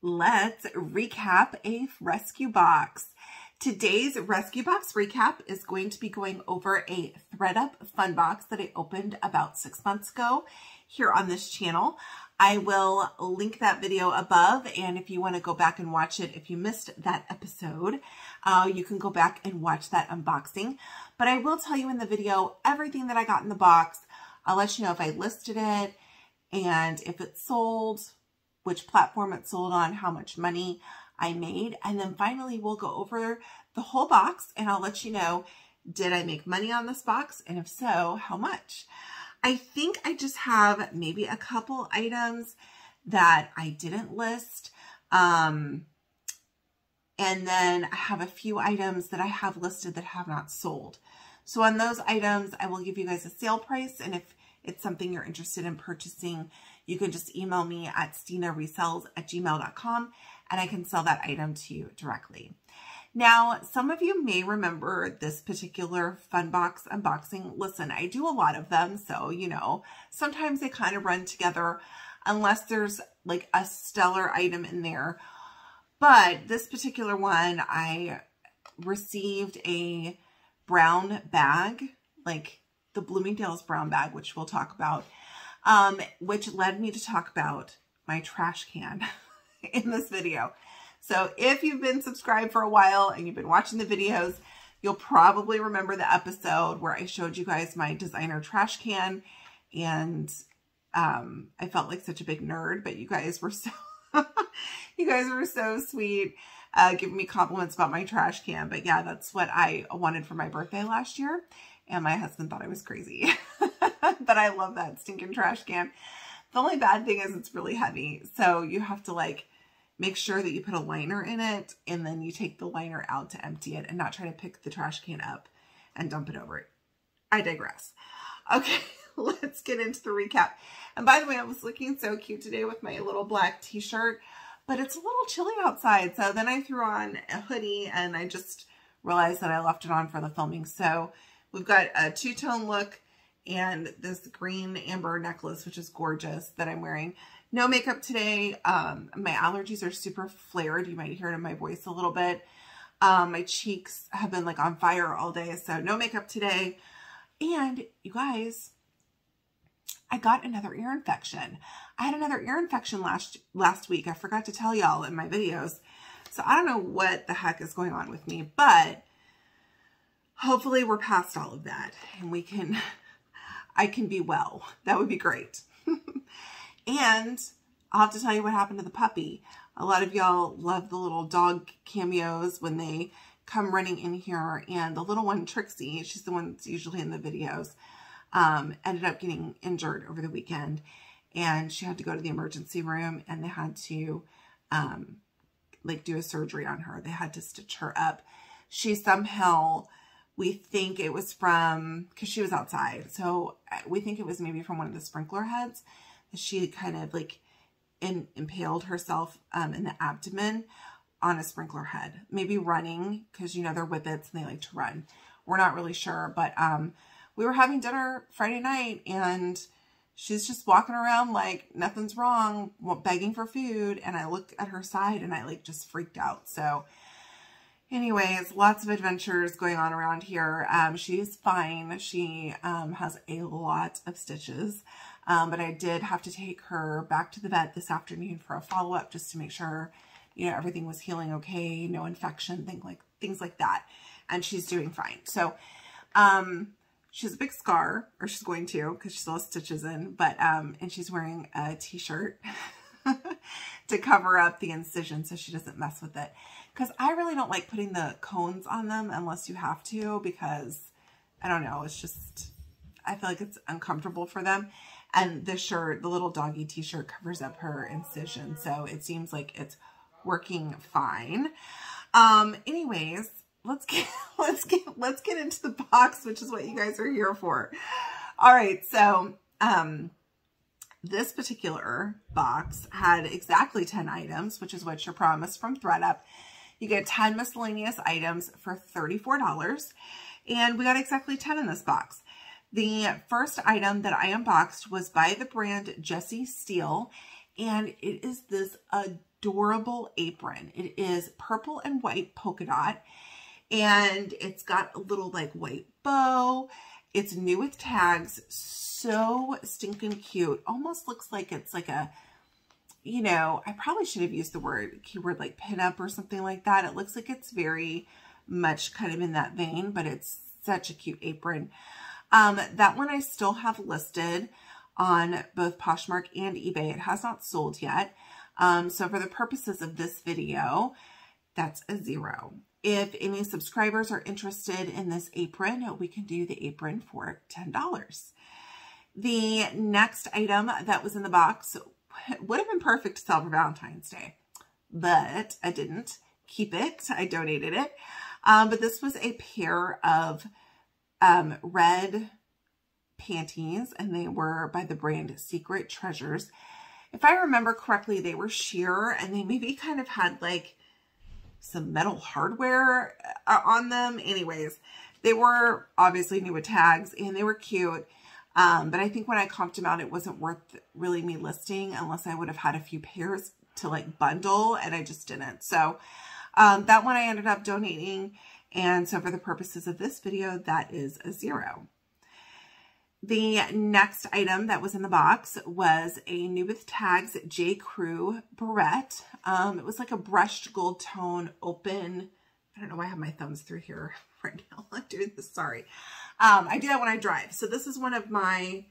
let's recap a rescue box. Today's rescue box recap is going to be going over a Thredup Fun Box that I opened about 6 months ago here on this channel. I will link that video above, and if you want to go back and watch it, if you missed that episode, you can go back and watch that unboxing. But I will tell you in the video everything that I got in the box. I'll let you know if I listed it and if it sold, which platform it sold on, how much money I made, and then finally we'll go over the whole box and I'll let you know, did I make money on this box, and if so, how much? I think I just have maybe a couple items that I didn't list, and then I have a few items that I have listed that have not sold. So on those items, I will give you guys a sale price, and if it's something you're interested in purchasing, you can just email me at stinaresells@gmail.com and I can sell that item to you directly. Now, some of you may remember this particular Fun Box unboxing. Listen, I do a lot of them, so, you know, sometimes they kind of run together unless there's like a stellar item in there. But this particular one, I received a brown bag, like the Bloomingdale's brown bag, which we'll talk about, which led me to talk about my trash can in this video. So if you've been subscribed for a while and you've been watching the videos, you'll probably remember the episode where I showed you guys my designer trash can, and I felt like such a big nerd, but you guys were so you guys were so sweet, giving me compliments about my trash can. But yeah, that's what I wanted for my birthday last year, and my husband thought I was crazy. But I love that stinking trash can. The only bad thing is it's really heavy, so you have to like make sure that you put a liner in it, and then you take the liner out to empty it and not try to pick the trash can up and dump it over it. I digress. Okay, let's get into the recap. And by the way, I was looking so cute today with my little black t-shirt, but it's a little chilly outside. So then I threw on a hoodie and I just realized that I left it on for the filming. So we've got a two-tone look and this green amber necklace, which is gorgeous, that I'm wearing. No makeup today. My allergies are super flared. You might hear it in my voice a little bit. My cheeks have been like on fire all day, so no makeup today. And you guys, I got another ear infection. I had another ear infection last week. I forgot to tell y'all in my videos. So I don't know what the heck is going on with me, but hopefully we're past all of that and I can be well. That would be great. And I'll have to tell you what happened to the puppy. A lot of y'all love the little dog cameos when they come running in here. And the little one, Trixie, she's the one that's usually in the videos, ended up getting injured over the weekend. And she had to go to the emergency room, and they had to like do a surgery on her. They had to stitch her up. She somehow, we think it was from, because she was outside, so we think it was maybe from one of the sprinkler heads. She kind of like impaled herself in the abdomen on a sprinkler head. Maybe running, because, you know, they're whippets and they like to run. We're not really sure, but we were having dinner Friday night and she's just walking around like nothing's wrong, begging for food. And I look at her side and I like just freaked out. So anyways, lots of adventures going on around here. She's fine. She has a lot of stitches. But I did have to take her back to the vet this afternoon for a follow-up just to make sure, you know, everything was healing okay, no infection, things like that. And she's doing fine. So, she has a big scar, or she's going to, because she still has stitches in, but, and she's wearing a t-shirt to cover up the incision so she doesn't mess with it. Because I really don't like putting the cones on them unless you have to, because, I don't know, it's just, I feel like it's uncomfortable for them. And the shirt, the little doggy t-shirt, covers up her incision, so it seems like it's working fine. Anyways, let's get into the box, which is what you guys are here for. All right, so this particular box had exactly 10 items, which is what you're promised from Thredup. You get 10 miscellaneous items for $34, and we got exactly 10 in this box. The first item that I unboxed was by the brand Jessie Steele, And it is this adorable apron. It is purple and white polka dot, and it's got a little like white bow. It's new with tags, so stinking cute. Almost looks like it's like a, you know, I probably should have used the keyword like pinup or something like that. It looks like it's very much kind of in that vein, but it's such a cute apron. That one I still have listed on both Poshmark and eBay. It has not sold yet. So for the purposes of this video, that's a 0. If any subscribers are interested in this apron, we can do the apron for $10. The next item that was in the box would have been perfect to sell for Valentine's Day, but I didn't keep it. I donated it. But this was a pair of red panties, and they were by the brand Secret Treasures. If I remember correctly, they were sheer, and they maybe kind of had like some metal hardware on them. Anyways, they were obviously new with tags, and they were cute. But I think when I comped them out, it wasn't worth really me listing unless I would have had a few pairs to like bundle, and I just didn't. So that one I ended up donating. And so for the purposes of this video, that is a 0. The next item that was in the box was a new with tags J. Crew barrette. It was like a brushed gold tone open. I don't know why I have my thumbs through here right now. I'm doing this, sorry. I do that when I drive. So this is one of my,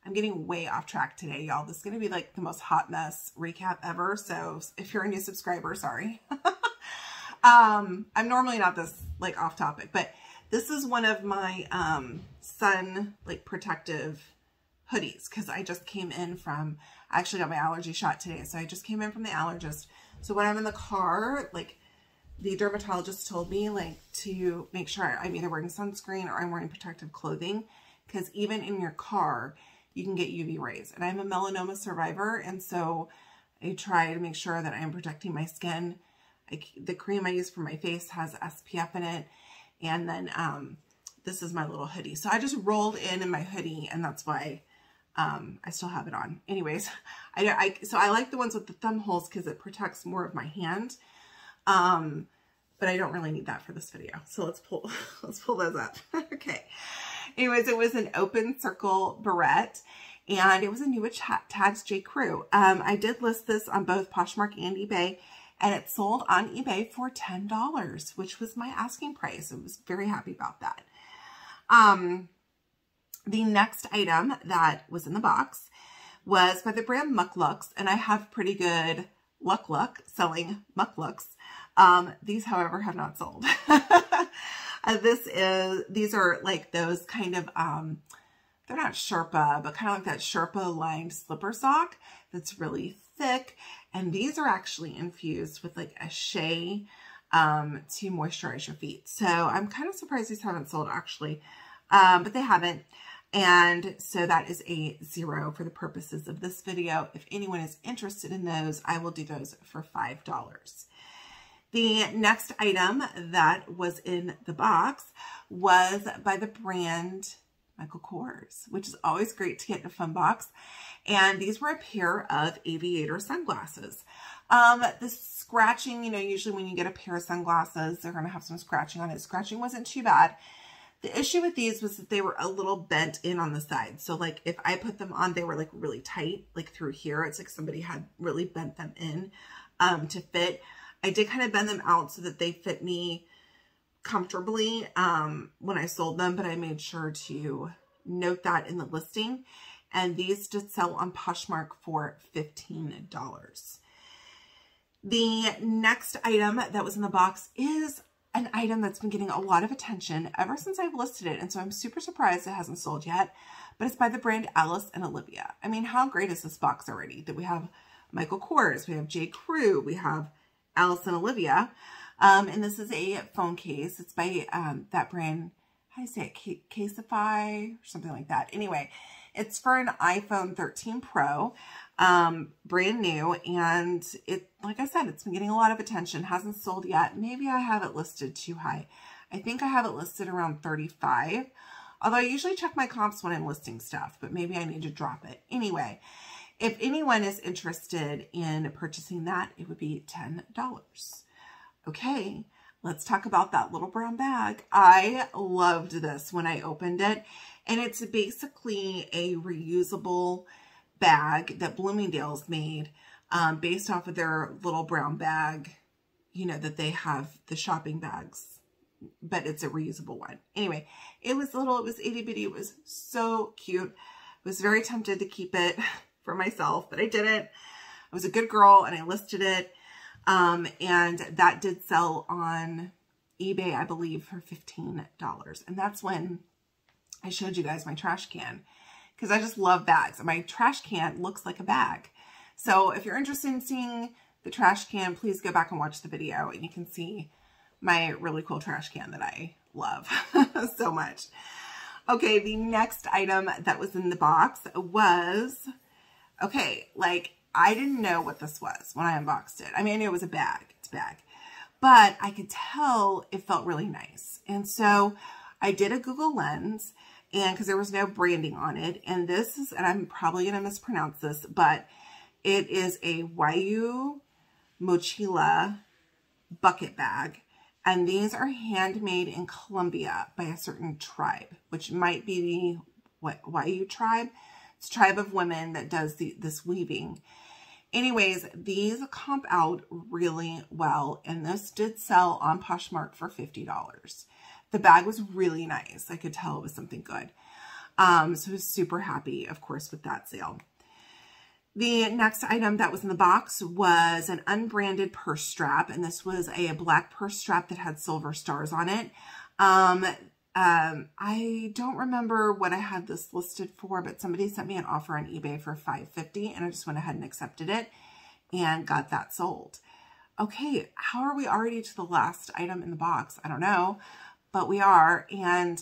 I'm getting way off track today, y'all. This is going to be like the most hot mess recap ever. So if you're a new subscriber, sorry. I'm normally not this like off topic, but this is one of my sun like protective hoodies, because I just came in from, I actually got my allergy shot today. So I just came in from the allergist. So when I'm in the car, like the dermatologist told me like to make sure I'm either wearing sunscreen or I'm wearing protective clothing, because even in your car, you can get UV rays. And I'm a melanoma survivor. And so I try to make sure that I'm protecting my skin. The cream I use for my face has SPF in it. And then this is my little hoodie. So I just rolled in my hoodie, and that's why I still have it on. Anyways, so I like the ones with the thumb holes because it protects more of my hand. But I don't really need that for this video. So let's pull those up. Okay. Anyways, it was an open circle barrette, and it was a new with tags J. Crew. I did list this on both Poshmark and eBay, and it sold on eBay for $10, which was my asking price. I was very happy about that. The next item that was in the box was by the brand Muck Looks, and I have pretty good luck selling Muck Looks. These, however, have not sold. These are like those kind of, they're not Sherpa, but kind of like that Sherpa lined slipper sock that's really thick. And these are actually infused with like a shea to moisturize your feet. So I'm kind of surprised these haven't sold actually, but they haven't. And so that is a 0 for the purposes of this video. If anyone is interested in those, I will do those for $5. The next item that was in the box was by the brand Michael Kors, which is always great to get in a fun box. And these were a pair of aviator sunglasses. The scratching, you know, usually when you get a pair of sunglasses, they're going to have some scratching on it. Scratching wasn't too bad. The issue with these was that they were a little bent in on the side. So like if I put them on, they were like really tight, like through here. It's like somebody had really bent them in to fit. I did kind of bend them out so that they fit me comfortably when I sold them, but I made sure to note that in the listing. And these did sell on Poshmark for $15. The next item that was in the box is an item that's been getting a lot of attention ever since I've listed it. And so I'm super surprised it hasn't sold yet, but it's by the brand Alice and Olivia. I mean, how great is this box already? That we have Michael Kors, we have J. Crew, we have Alice and Olivia. And this is a phone case. It's by that brand, how do you say it? Caseify or something like that. Anyway, it's for an iPhone 13 Pro, brand new. And it, like I said, it's been getting a lot of attention. Hasn't sold yet. Maybe I have it listed too high. I think I have it listed around 35. Although I usually check my comps when I'm listing stuff, but maybe I need to drop it. Anyway, If anyone is interested in purchasing that, it would be $10. Okay, let's talk about that little brown bag. I loved this when I opened it, and it's basically a reusable bag that Bloomingdale's made based off of their little brown bag, you know, that they have the shopping bags, but it's a reusable one. Anyway, it was little, it was itty bitty, it was so cute. I was very tempted to keep it for myself, but I didn't. I was a good girl and I listed it. And that did sell on eBay, I believe, for $15. And that's when I showed you guys my trash can, because I just love bags. And my trash can looks like a bag. So if you're interested in seeing the trash can, please go back and watch the video and you can see my really cool trash can that I love so much. Okay, the next item that was in the box was, okay, like, I didn't know what this was when I unboxed it. I mean, I knew it was a bag. It's a bag. But I could tell it felt really nice. And so I did a Google Lens, and because there was no branding on it. And this is, and I'm probably going to mispronounce this, but it is a Wayu Mochila bucket bag. And these are handmade in Colombia by a certain tribe, which might be the Wayu tribe. It's a tribe of women that does this weaving. Anyways, these comp out really well, and this did sell on Poshmark for $50. The bag was really nice. I could tell it was something good. So I was super happy, of course, with that sale. The next item that was in the box was an unbranded purse strap, and this was a black purse strap that had silver stars on it. I don't remember what I had this listed for, but somebody sent me an offer on eBay for $5.50, and I just went ahead and accepted it and got that sold. Okay, how are we already to the last item in the box? I don't know, but we are. And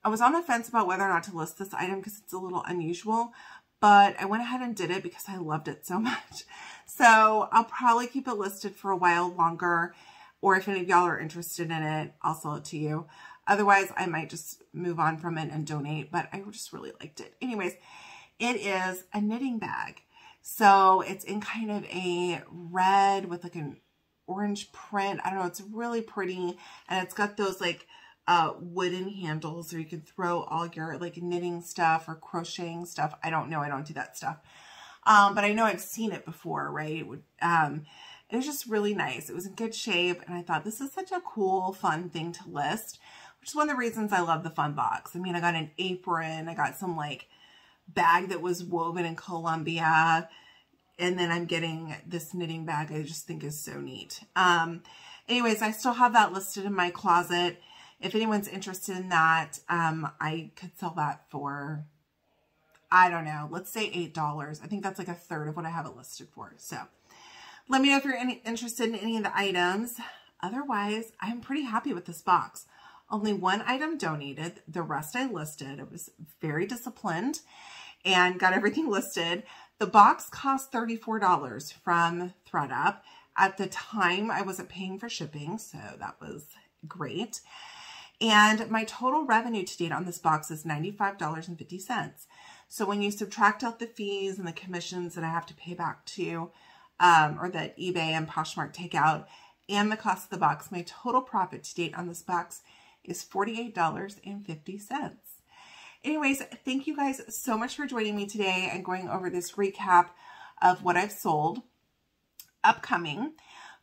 I was on the fence about whether or not to list this item because it's a little unusual, but I went ahead and did it because I loved it so much. So I'll probably keep it listed for a while longer, or if any of y'all are interested in it, I'll sell it to you. Otherwise, I might just move on from it and donate, but I just really liked it. Anyways, it is a knitting bag. So it's in kind of a red with like an orange print. I don't know, it's really pretty. And it's got those like wooden handles so you can throw all your like knitting stuff or crocheting stuff. I don't know, I don't do that stuff. But I know I've seen it before, right? It was just really nice. It was in good shape. And I thought this is such a cool, fun thing to list, which is one of the reasons I love the Fun Box. I mean, I got an apron. I got some like bag that was woven in Colombia. And then I'm getting this knitting bag I just think is so neat. Anyways, I still have that listed in my closet. If anyone's interested in that, I could sell that for, I don't know, let's say $8. I think that's like a third of what I have it listed for. So let me know if you're interested in any of the items. Otherwise, I'm pretty happy with this box. Only one item donated. The rest I listed. It was very disciplined and got everything listed. The box cost $34 from Thredup. At the time, I wasn't paying for shipping, so that was great. And my total revenue to date on this box is $95.50. So when you subtract out the fees and the commissions that I have to pay back to, or that eBay and Poshmark take out, and the cost of the box, my total profit to date on this box is $48.50. Anyways, thank you guys so much for joining me today and going over this recap of what I've sold upcoming.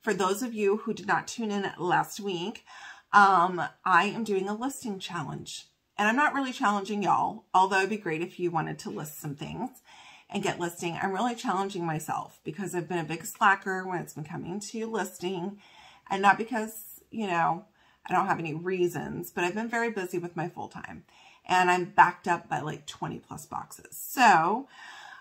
For those of you who did not tune in last week, I am doing a listing challenge. And I'm not really challenging y'all, although it'd be great if you wanted to list some things and get listing. I'm really challenging myself because I've been a big slacker when it's been coming to listing, and not because, you know, I don't have any reasons, but I've been very busy with my full-time and I'm backed up by like 20 plus boxes. So,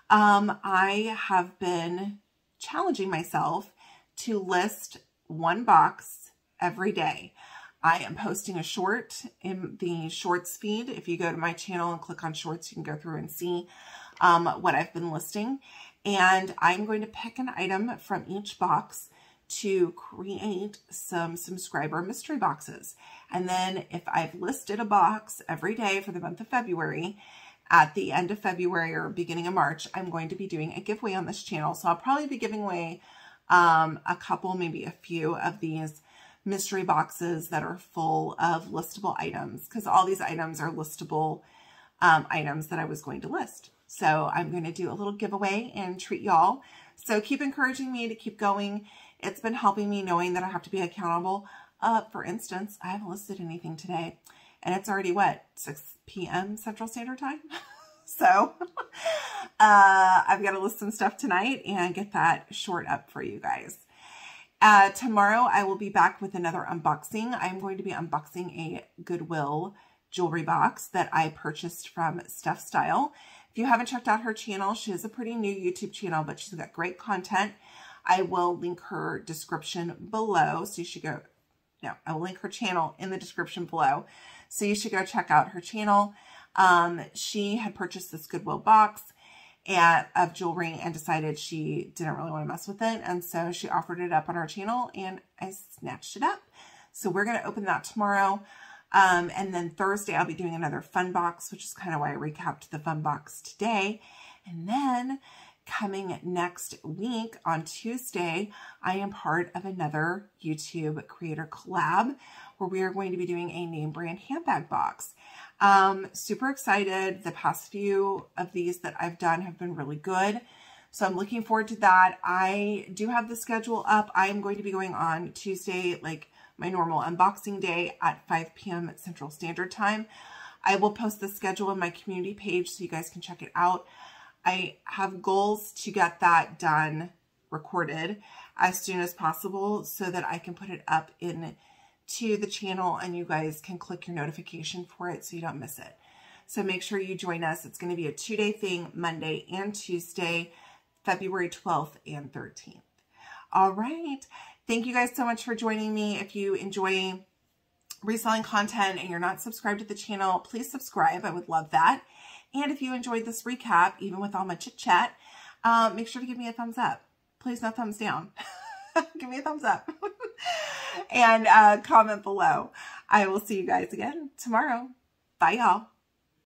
I have been challenging myself to list one box every day. I am posting a short in the shorts feed. If you go to my channel and click on shorts, you can go through and see what I've been listing. And I'm going to pick an item from each box to create some subscriber mystery boxes. And then if I've listed a box every day for the month of February, at the end of February or beginning of March, I'm going to be doing a giveaway on this channel. So I'll probably be giving away a couple, maybe a few of these mystery boxes that are full of listable items, because all these items are listable items that I was going to list. So I'm going to do a little giveaway and treat y'all. So keep encouraging me to keep going. It's been helping me knowing that I have to be accountable. For instance, I haven't listed anything today, and it's already what, 6 p.m. Central Standard Time? So I've got to list some stuff tonight and get that short up for you guys. Tomorrow I will be back with another unboxing. I'm going to be unboxing a Goodwill jewelry box that I purchased from Steph Style. If you haven't checked out her channel, she has a pretty new YouTube channel, but she's got great content. I will link her description below, so you should go, no, I will link her channel in the description below, so you should go check out her channel. She had purchased this Goodwill box of jewelry and decided she didn't really want to mess with it. And so she offered it up on our channel and I snatched it up. So we're going to open that tomorrow. And then Thursday, I'll be doing another fun box, which is kind of why I recapped the fun box today. And then coming next week on Tuesday, I am part of another YouTube creator collab where we are going to be doing a name brand handbag box. Super excited. The past few of these that I've done have been really good. So I'm looking forward to that. I do have the schedule up. I am going to be going on Tuesday, like my normal unboxing day at 5 p.m. Central Standard Time. I will post the schedule in my community page so you guys can check it out. I have goals to get that done, recorded as soon as possible so that I can put it up to the channel and you guys can click your notification for it so you don't miss it. So make sure you join us. It's going to be a 2-day thing, Monday and Tuesday, February 12th and 13th. All right. Thank you guys so much for joining me. If you enjoy reselling content and you're not subscribed to the channel, please subscribe. I would love that. And if you enjoyed this recap, even with all my chit chat, make sure to give me a thumbs up. Please, no thumbs down. Give me a thumbs up. And comment below. I will see you guys again tomorrow. Bye, y'all.